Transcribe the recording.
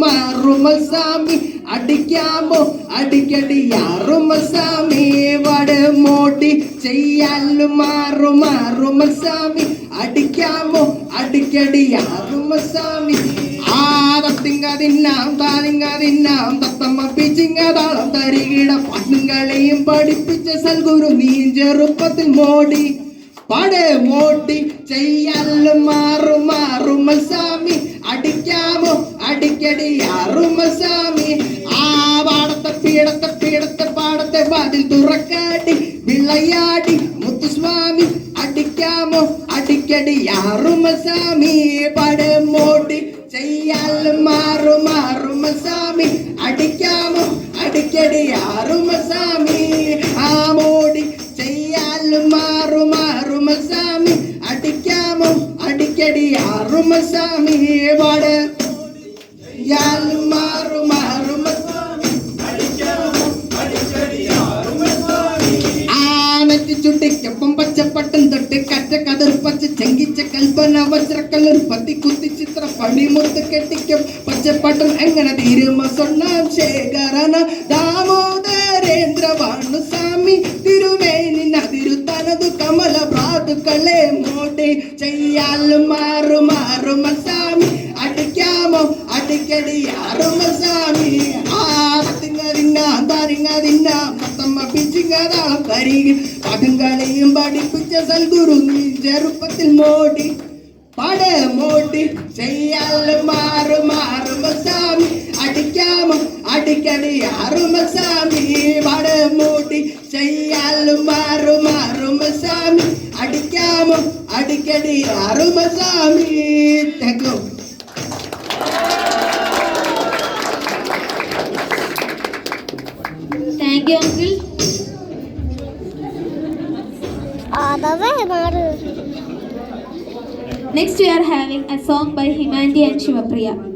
മാറുമസാമി അടിക്കാമോ അടിക്കടിയാറുമസാമി വടമോട്ടി ചെയ്യാലും മാറുമസാമി അടിക്കാമോ അടിക്കടിയാറുമസാമി ആദത്തിങ്കതിന്നാം താലിങ്കതിന്നാം തത്തമ്മ പിച്ചിങ്ങതാളം തരികിട പണ്ണുകളെയും പഠിപ്പിച്ച സൽഗുരു നീ ചെറുപ്പത്തിൽ മോടി പടമോട്ടി ചെയ്യാലും മാറുമസാമി അടിക്കാമോ അടിക്കടിയാറുമസാമി ആ പീടത്തെ പാടത്തെ വാതിൽ തുറക്കാടി വിളയാടി മുത്തുസ്വാമി അടിക്കാമോ അടിക്കടിയാറുമസാമി പടമോട്ടി ചെയ്യാലും മാറുമസാമി അടിക്കാമോ അടിക്കടിയാറുമസാമി ആ മോടി ചെയ്യാലും മാറുമസാമി അടിക്കാമോ അടിക്കടിയാറുമസാമി വട യാലും മാറുമസാമി അടിക്കാമോ അടിക്കടിയാറുമസാമി ആനത്തി ചുട്ടിക്കൊപ്പം പച്ചപ്പട്ടം തൊട്ട് കറ്റ കതിർ പച്ച ചെങ്കിച്ച കൽപ്പന വജ്രക്കല്ലർ പത്തി കുത്തി ചിത്ര പണിമുത്ത് കെട്ടിക്കും പച്ചപ്പട്ടം എങ്ങനെ തീരുമ സ്വർണ്ണാം ശേഖരന ദാമോദരേന്ദ്ര വാണുസ്വാമി തിരുമേനി നദിരു തനതു കമല ഭ്രാതുക്കളെ മോട്ടി ചെയ്യാലും മാറുമസാമി അടിക്കാമോ അടിക്കടിയാറുമസാമി ആരിങ്ങതിന്നാം പത്തമ്മ പിച്ചിങ്ങതാളം തരികി പടങ്ങളെയും പഠിപ്പിച്ച സൽഗുരു നീ ചെറുപ്പത്തിൽ മോടി പടമോട്ടി ചെയ്യാലും മാറുമസാമി അടിക്കാമോ അടിക്കടിയാറുമസാമി പടമോട്ടി ചെയ്യാലും മാറുമസാമി അടിക്കാമോ അടിക്കടിയാറുമസാമി. Thank you, uncle. Next we are having a song by Himanti and Shivapriya.